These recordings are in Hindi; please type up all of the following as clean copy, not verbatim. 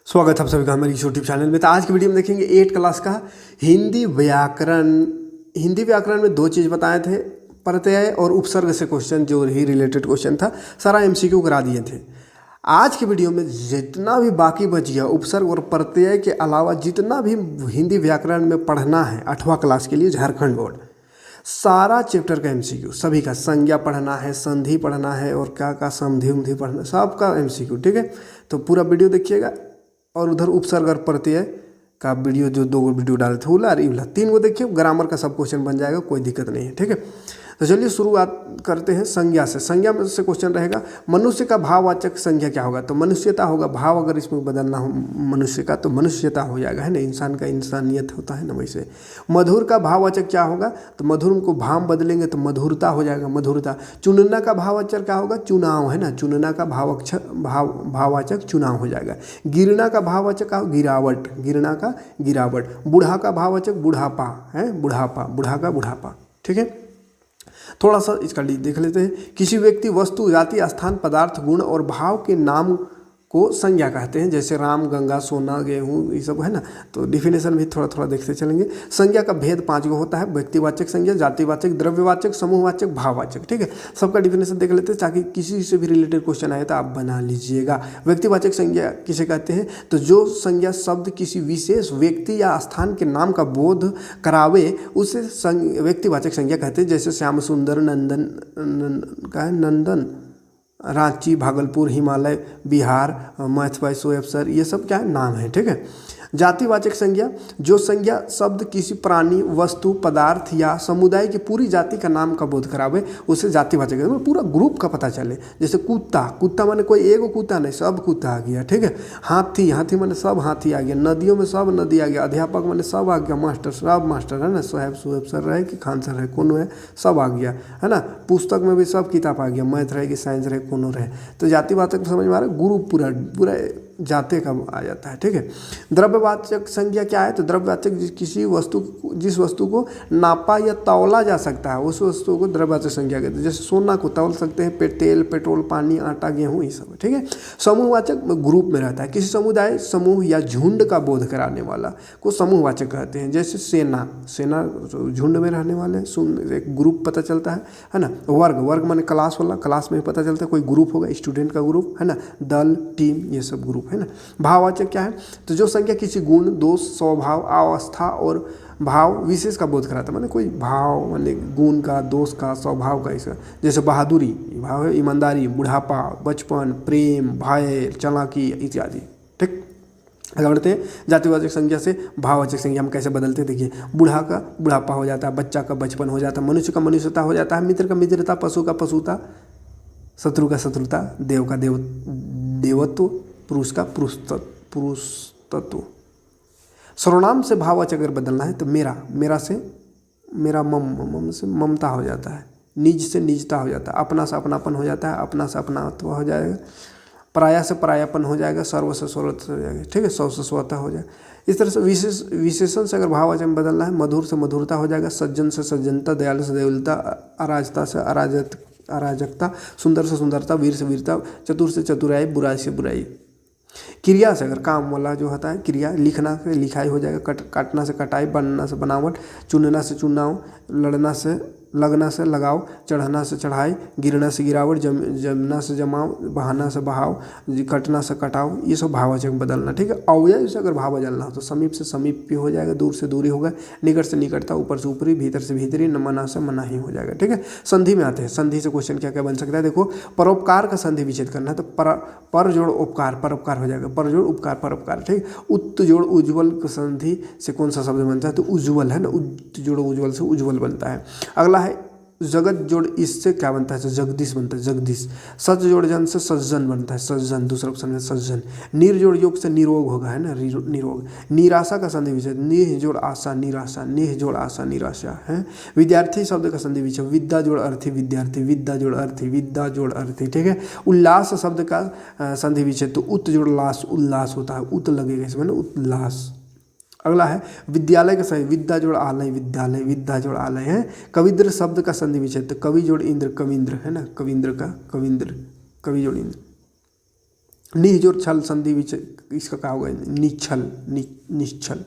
स्वागत है आप सभी का हमारे यूट्यूब चैनल में। तो आज की वीडियो में देखेंगे 8 क्लास का हिंदी व्याकरण। हिंदी व्याकरण में दो चीज़ बताए थे, प्रत्यय और उपसर्ग से क्वेश्चन जो ही रिलेटेड क्वेश्चन था, सारा एमसीक्यू करा दिए थे। आज की वीडियो में जितना भी बाकी बच गया उपसर्ग और प्रत्यय के अलावा जितना भी हिंदी व्याकरण में पढ़ना है 8वां क्लास के लिए झारखंड बोर्ड, सारा चैप्टर का एमसीक्यू, सभी का संज्ञा पढ़ना है, संधि पढ़ना है और क्या समधि उमधि पढ़ना, सबका एमसीक्यू। ठीक है, तो पूरा वीडियो देखिएगा। और उधर उपसर्ग और प्रत्यय का वीडियो जो 2 वीडियो डाले थे उला और इवला 3 देखिए, ग्रामर का सब क्वेश्चन बन जाएगा, कोई दिक्कत नहीं है। ठीक है, तो चलिए शुरुआत करते हैं संज्ञा से। संज्ञा में से क्वेश्चन रहेगा मनुष्य का भाववाचक संज्ञा क्या होगा, तो मनुष्यता होगा। भाव अगर इसमें बदलना हो मनुष्य का तो मनुष्यता हो जाएगा, है ना। इंसान का इंसानियत होता है ना, वैसे। मधुर का भाववाचक क्या होगा, तो मधुर को भाव बदलेंगे तो मधुरता हो जाएगा, मधुरता। चुनना का भाववाचक क्या होगा, चुनाव, है ना। चुनना का भाववाचक चुनाव हो जाएगा। गिरना का भाववाचक क्या हो, गिरावट, गिरना का गिरावट। बूढ़ा का भाववाचक बुढ़ापा है, बुढ़ापा, बूढ़ा का बुढ़ापा। ठीक है, थोड़ा सा इसका देख लेते हैं। किसी व्यक्ति, वस्तु, जाति, स्थान, पदार्थ, गुण और भाव के नाम को संज्ञा कहते हैं, जैसे राम, गंगा, सोना, गेहूँ, ये सब है ना। तो डिफिनेशन भी थोड़ा थोड़ा देखते चलेंगे। संज्ञा का भेद 5 गो होता है, व्यक्तिवाचक संज्ञा, जातिवाचक, द्रव्यवाचक, समूहवाचक, भाववाचक। ठीक है, सबका डिफिनेशन देख लेते हैं ताकि किसी से भी रिलेटेड क्वेश्चन आए तो आप बना लीजिएगा। व्यक्तिवाचक संज्ञा किसे कहते हैं, तो जो संज्ञा शब्द किसी विशेष व्यक्ति या स्थान के नाम का बोध करावे उसे व्यक्तिवाचक संज्ञा कहते हैं। जैसे श्याम सुंदर, नंदन का है, नंदन, रांची, भागलपुर, हिमालय, बिहार, मैथवाई, सोएब, ये सब क्या है, नाम है। ठीक है, जातिवाचक संज्ञा, जो संज्ञा शब्द किसी प्राणी, वस्तु, पदार्थ या समुदाय की पूरी जाति का नाम का बोध करावे उसे जातिवाचक कहते हैं, पूरा ग्रुप का पता चले। जैसे कुत्ता, कुत्ता माने कोई एगो कुत्ता नहीं, सब कुत्ता आ गया। ठीक है, हाथी, हाथी माने सब हाथी आ गया। नदियों में सब नदी आ गया। अध्यापक माने सब आ गया। मास्टर, सब मास्टर, है ना। सोहेब सर रहे कि खान सर रहे, कोनो है, सब आ गया, है ना। पुस्तक में भी सब किताब आ गया, मैथ रहे कि साइंस रहे, कोनो रहे। तो जातिवाचक समझ में आ रहा है, ग्रुप पूरा पूरा जाते का आ जाता है। ठीक है, द्रव्यवाचक संज्ञा क्या है, तो द्रव्यवाचक किसी वस्तु, जिस वस्तु को नापा या तौला जा सकता है उस वस्तु को द्रव्यवाचक संज्ञा कहते हैं। जैसे सोना को तौल सकते हैं, तेल, पेट्रोल, पानी, आटा, गेहूँ, ये सब। ठीक है, समूहवाचक ग्रुप में रहता है, किसी समुदाय, समूह या झुंड का बोध कराने वाला को समूहवाचक कहते हैं। जैसे सेना, सेना झुंड में रहने वाले, एक ग्रुप पता चलता है ना। वर्ग, वर्ग माने क्लास वाला, क्लास में पता चलता है कोई ग्रुप होगा, स्टूडेंट का ग्रुप, है ना। दल, टीम, ये सब ग्रुप, है ना। भाववाचक क्या है, तो जो संज्ञा किसी गुण, दोष, स्वभाव, अवस्था और भाव विशेष का बोध कराता है। माने कोई भाव, माने गुण का, दोष का, स्वभाव का, इसका। जैसे बहादुरी भाव है, ईमानदारी, बुढ़ापा, बचपन, प्रेम, भय, चालाकी इत्यादि। ठीक, आगे बढ़ते हैं। जातिवाचक संज्ञा से भाववाचक संज्ञा हम कैसे बदलते हैं, देखिए। बूढ़ा का बुढ़ापा हो जाता है, बच्चा का बचपन हो जाता है, मनुष्य का मनुष्यता हो जाता है, मित्र का मित्रता, पशु का पशुता, शत्रु का शत्रुता, देव का देवत्व, पुरुष का पुरुषत्व। सर्वनाम से भाववाचक अगर बदलना है तो मेरा, मेरा से मेरा, मम से ममता हो जाता है, निज से निजता हो जाता है, अपना से अपनापन हो जाता है, अपना से अपनात्व हो जाएगा, पराया से परायापन हो जाएगा, सर्व से सर्वत्व हो जाएगा। ठीक है, स्व से स्वतः हो जाएगा। इस तरह से विशेषण से अगर भाववाचक में बदलना है, मधुर से मधुरता हो जाएगा, सज्जन से सज्जनता, दयालु से दयालुता, अराजकता से अराजकता, सुंदर से सुंदरता, वीर से वीरता, चतुर से चतुराई, बुराई से बुराई। क्रिया से अगर काम वाला जो होता है क्रिया, लिखना से लिखाई हो जाएगा, काटना से कटाई, बनना से बनावट, चुनना से चुनाव, लड़ना से लगना से लगाव, चढ़ना से चढ़ाई, गिरना से गिरावट, जमना से जमाव, बहाना से बहाव, कटना से कटाव, ये सब भाववाचक में बदलना। ठीक है, अव्यय से अगर भाव बदलना हो तो समीप से समीप भी हो जाएगा, दूर से दूरी होगा, निकट से निकटता, ऊपर से ऊपरी, भीतर से भीतरी, मना से मनाही हो जाएगा। ठीक है, संधि में आते हैं। संधि से क्वेश्चन क्या क्या बन सकता है, देखो। परोपकार का संधि विच्छेद करना है तो पर जोड़ उपकार, परोपकार हो जाएगा, पर जोड़ उपकार, परोपकार। ठीक, उत्त जोड़ उज्ज्वल संधि से कौन सा शब्द बनता है, तो उज्ज्वल, है ना। उत्त जोड़ उज्ज्वल से उज्ज्वल बनता है। अगला है जगत जोड़ इससे क्या बनता है, तो जगदीश बनता है, जगदीश। सच जोड़ जन से सज्जन बनता है, सज्जन, दूसरा ऑप्शन है सज्जन। नीर जोड़ योग से निरोग होगा, है ना, निरोग। निराशा का संधि विच्छेद, निह जोड़ आशा, निराशा, निह जोड़ आशा, निराशा, है। विद्यार्थी शब्द का संधि विच्छेद, विद्या जोड़ अर्थी, विद्यार्थी, विद्या जोड़ अर्थी, विद्या जोड़ अर्थी। ठीक है, उल्लास शब्द का संधि विच्छेद, तो उत जोड़ लास, उल्लास होता है, उत लगेगा इसमें ना, उल्लास। अगला है विद्यालय का सही, विद्या जोड़ आलय, विद्यालय, विद्या जोड़ आलय, है। कविन्द्र शब्द का संधि विच्छेद, तो कवि जोड़ इंद्र, कविन्द्र, है ना, कविन्द्र का कविन्द्र, कवि जोड़ इंद्र। निह जोर छल संधि इसका क्या होगा, निच्छल, निश्छल।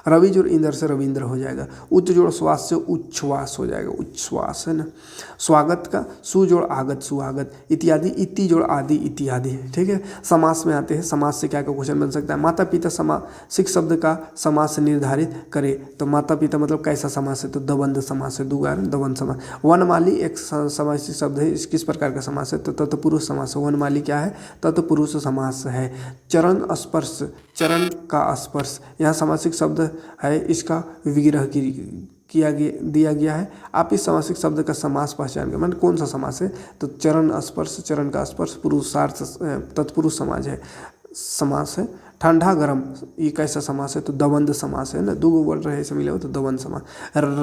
रवि जोड़ इंद्र से रविंद्र हो जाएगा। उच्च जोड़ श्वास से उच्छ्वास हो जाएगा, उच्छ्वास है ना। स्वागत का सु जोड़ आगत, सुआगत। इत्यादि, इति जोड़ आदि, इत्यादि। ठीक है। समास में आते हैं। समास से क्या क्या क्वेश्चन बन सकता है। माता पिता समासिक शब्द का समास निर्धारित करे, तो माता पिता मतलब कैसा समास है, तो दबंध समास है, दुगार दबंध समास। वनमाली एक समासिक शब्द है, किस प्रकार का समास है, तो तत्पुरुष समास है। वनमाली क्या है, तत्पुरुष समास है। चरण स्पर्श, चरण का स्पर्श, यहाँ समासिक शब्द है, इसका विग्रह किया गया दिया गया है। आप इस समासिक शब्द का समास पहचान कर, कौन सा समास है, तो चरण स्पर्श, चरण का स्पर्श पुरुषार्थ तत्पुरुष समाज है, समास है। ठंडा गरम ये कैसा समास है, तो दबंध समास है ना, दो बोल रहे ऐसे मिले हो तो दबंध समास।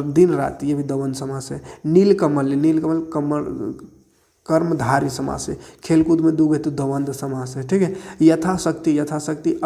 दिन रात ये भी दबंध समास है। नीलकमल, नीलकमल कमल कर्मधारी समास है। खेलकूद में दूंगे तो द्वंद्व समास है। ठीक है। यथाशक्ति, यथाशक्ति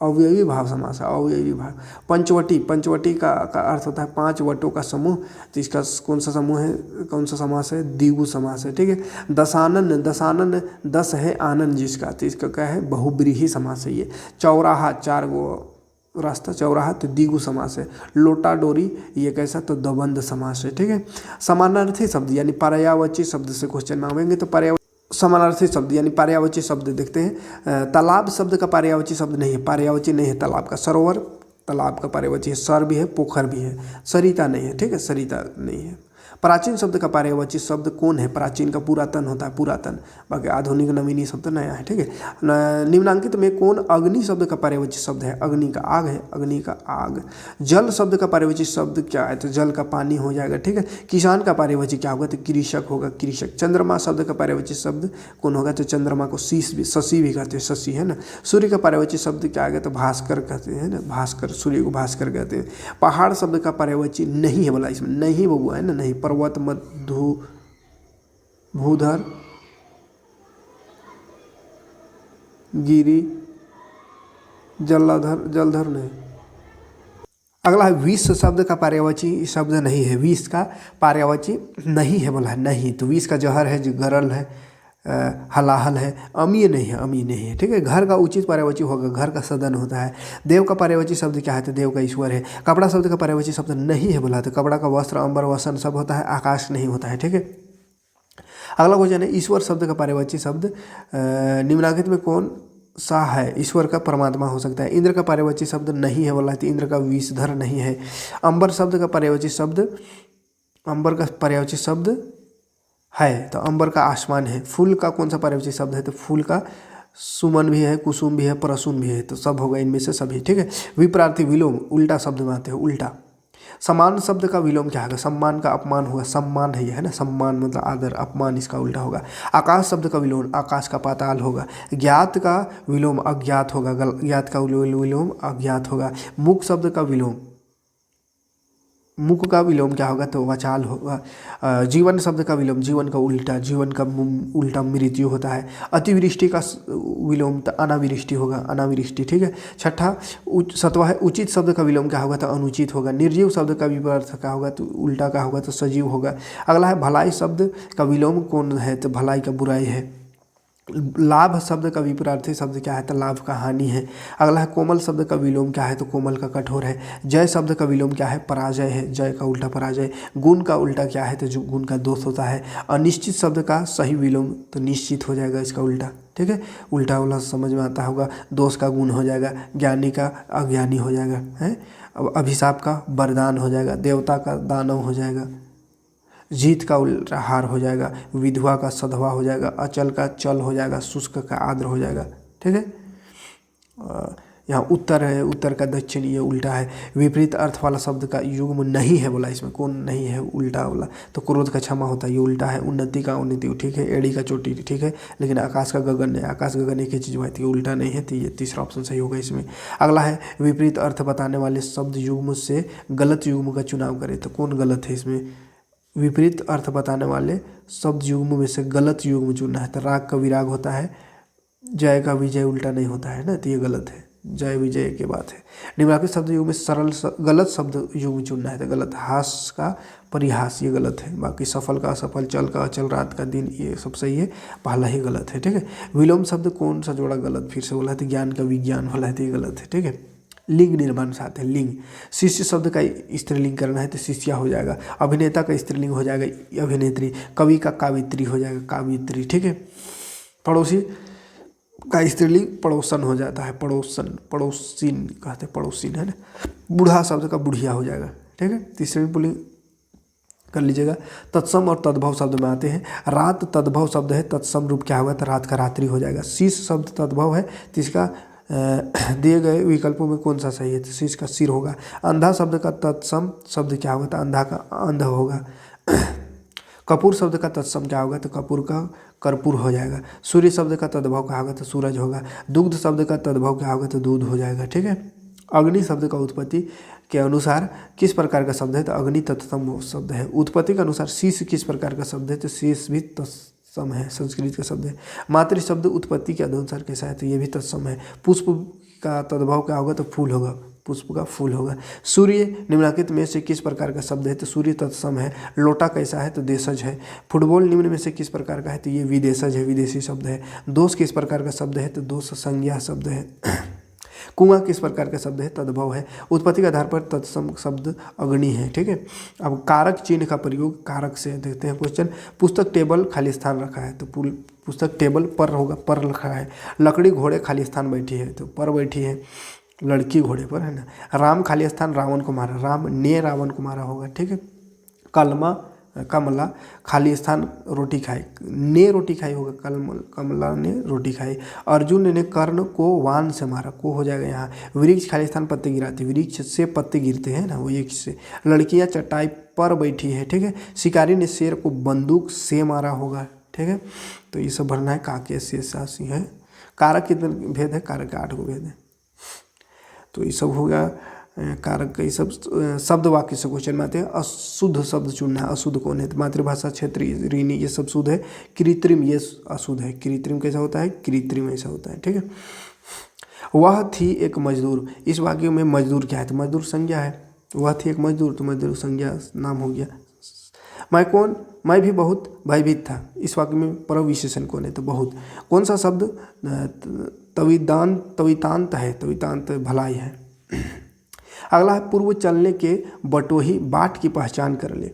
अवयवी भाव समास है, अवयवी भाव। पंचवटी, पंचवटी का अर्थ होता है 5 वटों का समूह, तो इसका कौन सा समूह है, कौन सा समास है, द्विगु समास है। ठीक है। दशानन, दशानन 10 है आनंद जिसका, तो इसका क्या है, बहुब्रीहि समास है ये। चौराहा 4 गो रास्ता, चौराहा तो द्विगु समास है। लोटा डोरी ये कैसा, तो द्वंद्व समास है। ठीक है। समानार्थी शब्द यानी पर्यायवाची शब्द से क्वेश्चन मांगेंगे, तो समानार्थी शब्द यानी पर्यायवाची शब्द देखते हैं। तालाब शब्द का पर्यायवाची शब्द नहीं है, पर्यायवाची नहीं है तालाब का। सरोवर तालाब का पर्यायवाची है, सर भी है, पोखर भी है। सरिता नहीं है। ठीक है, सरिता नहीं है। प्राचीन शब्द का पर्यायवाची शब्द कौन है, प्राचीन का पुरातन होता है, पुरातन। बाकी आधुनिक नवीनी शब्द नया है। ठीक है। निम्नांकित में कौन अग्नि शब्द का पर्यायवाची शब्द है, अग्नि का आग है, अग्नि का आग। जल शब्द का पर्यायवाची शब्द क्या है, तो जल का पानी हो जाएगा। ठीक है। किसान का पर्यायवाची क्या होगा, तो कृषक होगा, कृषक। चंद्रमा शब्द का पर्यायवाची शब्द कौन होगा, तो चंद्रमा को शशि भी कहते हैं, शशि है ना। सूर्य का पर्यायवाची शब्द क्या आएगा, तो भास्कर कहते हैं ना, भास्कर, सूर्य को भास्कर कहते हैं। पहाड़ शब्द का पर्यायवाची नहीं है बोला इसमें, नहीं बबुआ है ना, नहीं। पर्वत, मधु, भूधर, गिरी, जलधर, जलधर नहीं। अगला है विष शब्द का पर्यायवाची शब्द नहीं है, विष का पर्यायवाची नहीं है बोला है, नहीं। तो विष का जहर है, जो गरल है, हलाहल है। अमीय नहीं है, अमीय नहीं है। ठीक है। घर का उचित पर्यायवाची होगा, घर का सदन होता है। देव का पर्यायवाची शब्द क्या है, तो देव का ईश्वर है। कपड़ा शब्द का पर्यायवाची शब्द नहीं है बोला, तो कपड़ा का वस्त्र, अंबर, वसन सब होता है, आकाश नहीं होता है। ठीक है। अगला क्वेश्चन है, ईश्वर शब्द का पर्यायवाची शब्द निम्नलिखित में कौन सा है। ईश्वर का परमात्मा हो सकता है। इंद्र का पर्यायवाची शब्द नहीं है बोला, तो इंद्र का विषधर नहीं है। अंबर शब्द का पर्यायवाची शब्द, अंबर का पर्यायवाची शब्द है, तो अंबर का आसमान है। फूल का कौन सा पर्यायवाची शब्द है, तो फूल का सुमन भी है, कुसुम भी है, प्रसून भी है, तो सब होगा इनमें से सभी। ठीक है। विपरार्थी विलोम उल्टा शब्द में आते हैं, उल्टा। समान शब्द का विलोम क्या होगा, सम्मान का अपमान होगा, सम्मान है ये है ना, सम्मान मतलब आदर, अपमान इसका उल्टा होगा। आकाश शब्द का विलोम आकाश का पाताल होगा। ज्ञात का विलोम अज्ञात होगा, ज्ञात का विलोम अज्ञात होगा। मुख शब्द का विलोम, मुख का विलोम क्या होगा, तो वाचाल होगा। जीवन शब्द का विलोम जीवन का उल्टा, जीवन का उल्टा मृत्यु होता है। अतिवृष्टि का विलोम तो अनावृष्टि होगा, अनावृष्टि। ठीक है। छठा सतवा है, उचित शब्द का विलोम क्या होगा, तो अनुचित होगा। निर्जीव शब्द का विपरीत क्या होगा, तो उल्टा का होगा, तो सजीव होगा। अगला है भलाई शब्द का विलोम कौन है, तो भलाई का बुराई है। लाभ शब्द का विपरीत शब्द क्या है, तो लाभ का हानि है। अगला है कोमल शब्द का विलोम क्या है, तो कोमल का कठोर है। जय शब्द का विलोम क्या है, पराजय है, जय का उल्टा पराजय। गुण का उल्टा क्या है, तो जो गुण का दोष होता है। अनिश्चित शब्द का सही विलोम तो निश्चित हो जाएगा, इसका उल्टा। ठीक है। उल्टा वाला समझ में आता होगा। दोष का गुण हो जाएगा, ज्ञानी का अज्ञानी हो जाएगा है। अब अभिशाप का वरदान हो जाएगा, देवता का दानव हो जाएगा। जीत का उल्टा हार हो जाएगा, विधवा का सधवा हो जाएगा, अचल का चल हो जाएगा, शुष्क का आद्र हो जाएगा। ठीक है। यहाँ उत्तर है, उत्तर का दक्षिण ये उल्टा है। विपरीत अर्थ वाला शब्द का युग्म नहीं है बोला, इसमें कौन नहीं है, उल्टा वाला। तो क्रोध का क्षमा होता है, ये उल्टा है। उन्नति का उन्नति, ठीक है। एड़ी का चोटी, ठीक है। लेकिन आकाश का गगन है, आकाश गगन एक ही चीज़ हुआ, ये उल्टा नहीं है, तो ये तीसरा ऑप्शन सही होगा इसमें। अगला है विपरीत अर्थ बताने वाले शब्द युग्म से गलत युग्म का चुनाव करें, तो कौन गलत है इसमें। विपरीत अर्थ बताने वाले शब्द युग्म में से गलत युग्म चुनना है, तो राग का विराग होता है, जय का विजय उल्टा नहीं होता है ना, तो ये गलत है। जय विजय की बात है। निम्नलिखित शब्द युग में गलत शब्द युग चुनना है, तो गलत। हास का परिहास ये गलत है। बाकी सफल का असफल, चल का अचल, रात का दिन ये सब सही है, पहला ही गलत है। ठीक है। विलोम शब्द कौन सा जोड़ा गलत, फिर से बोला है, तो ज्ञान का विज्ञान वाला है, तो ये गलत है। ठीक है। लिंग निर्माण साथ है, लिंग। शिष्य शब्द का स्त्रीलिंग करना है तो शिष्या हो जाएगा। अभिनेता का स्त्रीलिंग हो जाएगा अभिनेत्री। कवि का कावित्री हो जाएगा कावित्री। ठीक है। पड़ोसी का स्त्रीलिंग पड़ोसन हो जाता है, पड़ोसन, पड़ोसिन कहते हैं, पड़ोसिन है ना। बूढ़ा शब्द का बुढ़िया हो जाएगा। ठीक है। तीसरे पुल्लिंग कर लीजिएगा। तत्सम और तद्भव शब्द में आते हैं। रात तद्भव शब्द है, तत्सम रूप क्या होगा, तो रात का रात्रि हो जाएगा। शीश शब्द तद्भव है, तो इसका दिए गए विकल्पों में कौन सा सही है, तो शीश का सिर होगा। अंधा शब्द का तत्सम शब्द क्या होगा, तो अंधा का अंध होगा। कपूर शब्द का तत्सम क्या होगा, तो कपूर का कर्पूर हो जाएगा। सूर्य शब्द का तद्भव क्या होगा, तो सूरज होगा। दुग्ध शब्द का तद्भव क्या होगा, तो दूध हो जाएगा। ठीक है। अग्नि शब्द का उत्पत्ति के अनुसार किस प्रकार का शब्द है, तो अग्नि तत्सम शब्द है। उत्पत्ति के अनुसार शीश किस प्रकार का शब्द है, तो शीश भी तत्सम है, संस्कृत का शब्द है। मातृ शब्द उत्पत्ति के अनुसार कैसा है, तो ये भी तत्सम है। पुष्प का तद्भव क्या होगा, तो फूल होगा, पुष्प का फूल होगा। सूर्य निम्नलिखित में से किस प्रकार का शब्द है, तो सूर्य तत्सम है। लोटा कैसा है, तो देशज है। फुटबॉल निम्न में से किस प्रकार का है, तो ये विदेशज है, विदेशी शब्द है। दोष किस प्रकार का शब्द है, तो दोष संज्ञा शब्द है। कुआं किस प्रकार का शब्द है, तद्भव है। उत्पत्ति के आधार पर तत्सम शब्द अग्नि है। ठीक है। अब कारक चिन्ह का प्रयोग कारक से देखते हैं क्वेश्चन। पुस्तक टेबल खाली स्थान रखा है, तो पुस्तक टेबल पर होगा, पर रखा है। लकड़ी घोड़े खाली स्थान बैठी है, तो पर बैठी है। लड़की घोड़े पर है ना। राम खाली स्थान रावण को मारा, राम ने रावण को मारा होगा। ठीक है। कमला खाली स्थान रोटी खाई, ने रोटी खाई होगा, कमला ने रोटी खाई। अर्जुन ने कर्ण को वान से मारा, को हो जाएगा यहाँ। वृक्ष खाली स्थान पत्ते गिराती, वृक्ष से पत्ते गिरते हैं ना, वो एक से। लड़कियाँ चटाई पर बैठी है। ठीक है। शिकारी ने शेर को बंदूक से मारा होगा। ठीक है। तो ये सब भरना है। काके से सासी है। कारक कितने भेद है, कारक 8 को भेद है। तो ये सब होगा कारक का। ये सब शब्द वाक्य से क्वेश्चन में आते हैं। अशुद्ध शब्द चुनना है, अशुद्ध कौन है, तो मातृभाषा, क्षेत्रीय, ऋणी, ये सब शुद्ध है। कृत्रिम ये अशुद्ध है। कृत्रिम कैसा होता है, कृत्रिम ऐसा होता है। ठीक है। वह थी एक मजदूर, इस वाक्य में मजदूर क्या है, तो मजदूर संज्ञा है। वह थी एक मजदूर, तो मजदूर संज्ञा नाम हो गया। मैं भी बहुत भयभीत था, इस वाक्य में प्रविशेषण कौन है, तो बहुत। कौन सा शब्द तवितांत है, तवितांत भलाई है। अगला है पूर्व चलने के बटोही, बाट की पहचान कर ले।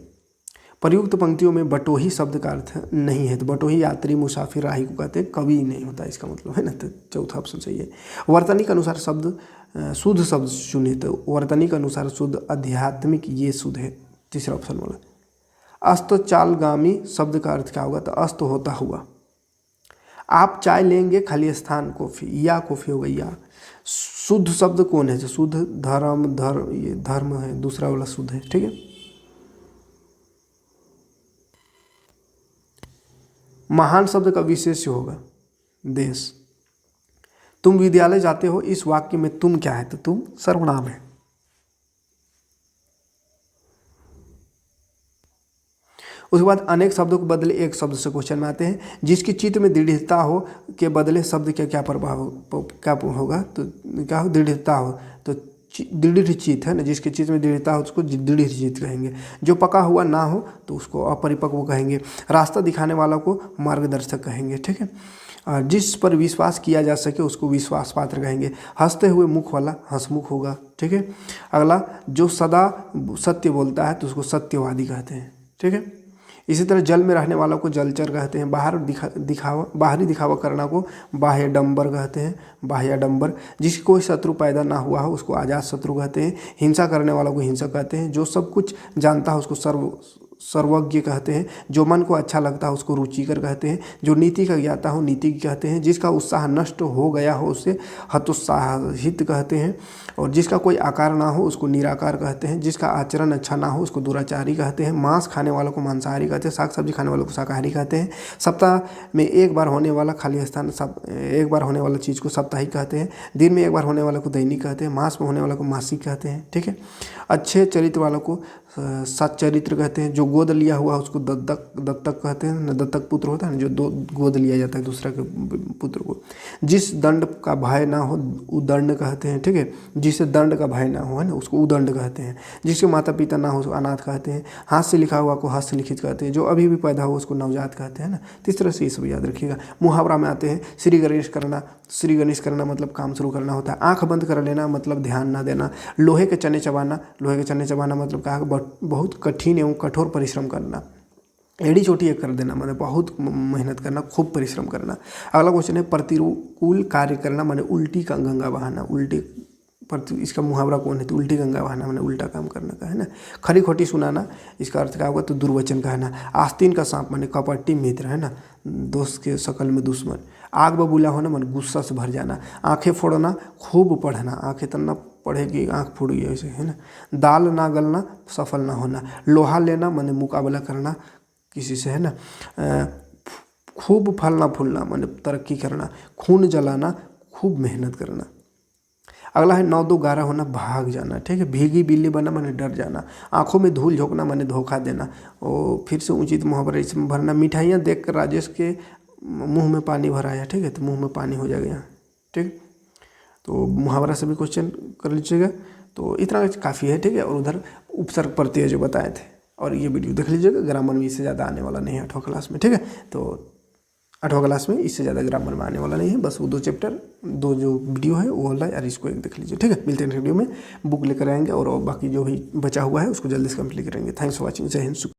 प्रयुक्त पंक्तियों में बटोही शब्द का अर्थ नहीं है, तो बटोही यात्री, मुसाफिर, राही को कहते हैं, कवि नहीं होता इसका मतलब, है ना। तो चौथा ऑप्शन सही है। वर्तनी के अनुसार शब्द शुद्ध शब्द चुने, तो वर्तनी के अनुसार शुद्ध, आध्यात्मिक ये शुद्ध है, तीसरा ऑप्शन वाला। अस्तचालगामी शब्द का अर्थ क्या होगा, तो अस्त होता हुआ। आप चाय लेंगे खाली स्थान कॉफी, या कॉफी हो गई या। शुद्ध शब्द कौन है, तो शुद्ध धर्म, ये धर्म है, दूसरा वाला शुद्ध है। ठीक है। महान शब्द का विशेष्य होगा देश। तुम विद्यालय जाते हो, इस वाक्य में तुम क्या है, तो तुम सर्वनाम है। उसके बाद अनेक शब्दों के बदले एक शब्द से क्वेश्चन में आते हैं। जिसकी चित्त में दृढ़ता हो के बदले शब्द के क्या प्रभाव क्या होगा, तो क्या हो, दृढ़ता हो, तो दृढ़ चित्त है ना। जिसके चित्त में दृढ़ता हो उसको दृढ़ चित्त कहेंगे। जो पका हुआ ना हो तो उसको अपरिपक्व कहेंगे। रास्ता दिखाने वालों को मार्गदर्शक कहेंगे। ठीक है। और जिस पर विश्वास किया जा सके उसको विश्वास पात्र कहेंगे। हंसते हुए मुख वाला हंसमुख होगा। ठीक है। अगला, जो सदा सत्य बोलता है तो उसको सत्यवादी कहते हैं। ठीक है। इसी तरह जल में रहने वालों को जलचर कहते हैं। बाहरी दिखावा करना को बाह्यडंबर कहते हैं, बाह्यडंबर। जिसकी कोई शत्रु पैदा ना हुआ हो उसको अजात शत्रु कहते हैं। हिंसा करने वालों को हिंसक कहते हैं। जो सब कुछ जानता है उसको सर्वज्ञ कहते हैं। जो मन को अच्छा लगता है उसको रुचिकर कहते हैं। जो नीति का ज्ञाता हो नीतिज्ञ कहते हैं। जिसका उत्साह नष्ट हो गया हो उसे हतोत्साहित कहते हैं। और जिसका कोई आकार ना हो उसको निराकार कहते हैं। जिसका आचरण अच्छा ना हो उसको दुराचारी कहते हैं। मांस खाने वालों को मांसाहारी कहते हैं। साग सब्जी खाने वालों को शाकाहारी कहते हैं। सप्ताह में एक बार होने वाला खाली स्थान एक बार होने वाला चीज़ को साप्ताहिक कहते हैं। दिन में एक बार होने वाला को दैनिक कहते हैं। मास में होने वाला को मासिक कहते हैं। ठीक है। अच्छे चरित्र वालों को सच्चरित्र कहते हैं। जो जो गोद लिया हुआ उसको दत्तक कहते हैं ना, दत्तक पुत्र होता है ना, जो दो गोद लिया जाता है दूसरा के पुत्र को। जिस दंड का भय ना हो उदंड कहते हैं, ठीक है। जिसे दंड का भय ना हो, है ना, उसको उदंड कहते हैं। जिसके माता पिता ना हो उसको अनाथ कहते हैं। हाथ से लिखा हुआ को हस्त लिखित कहते हैं। जो अभी भी पैदा हो उसको नवजात कहते हैं ना। तो इस तरह से ये सब याद रखिएगा। मुहावरा में आते हैं श्री गणेश करना। श्री गणेश करना मतलब काम शुरू करना होता है। आंख बंद कर लेना मतलब ध्यान ना देना। लोहे के चने चबाना, लोहे के चने चबाना मतलब कहा बहुत कठिन एवं कठोर परिश्रम करना। एड़ी चोटी एक कर देना मतलब बहुत मेहनत करना, खूब परिश्रम करना। अगला क्वेश्चन है प्रतिकूल कार्य करना माने उल्टी का गंगा बहाना। उल्टी इसका मुहावरा कौन है, तो उल्टी गंगा बहाना मैंने उल्टा काम करना का, है ना। खरी खोटी सुनाना, इसका अर्थ क्या होगा, तो दुर्वचन कहना। आस्तीन का सांप माने कपटी मित्र, है ना, दोस्त के शकल में दुश्मन। आग बबूला होना माने गुस्सा से भर जाना। आंखें फोड़ना, खूब पढ़ना, आंखें तन्ना पढ़ेगी आँख फूट गई ऐसे, है ना। दाल ना गलना, सफल ना होना। लोहा लेना माने मुकाबला करना किसी से, है ना। खूब फलना फूलना माने तरक्की करना। खून जलाना, खूब मेहनत करना। अगला है 9-2-11 होना, भाग जाना, ठीक है। भीगी बिल्ली बनना माने डर जाना। आंखों में धूल झोंकना माने धोखा देना। और फिर से उचित मुहावरा इसमें भरना। मिठाइयाँ देख कर राजेश के मुंह में पानी भर आया, ठीक है, तो मुंह में पानी हो जाएगा यहाँ, ठीक। तो मुहावरा से भी क्वेश्चन कर लीजिएगा। तो इतना काफ़ी है, ठीक है। और उधर उपसर्ग प्रत्यय जो बताए थे, और ये वीडियो देख लीजिएगा। ग्रामर में इससे ज़्यादा आने वाला नहीं है 8वीं क्लास में, ठीक है। तो 8वीं क्लास में इससे ज़्यादा ग्रामर में आने वाला नहीं है। बस वो 2 चैप्टर, 2 जो वीडियो है वो वाला, और इसको एक देख लीजिए, ठीक है। मिलते हैं वीडियो में, बुक लेकर आएंगे और बाकी जो भी बचा हुआ है उसको जल्दी से कंप्लीट करेंगे। Thanks for watching. जय हिंद।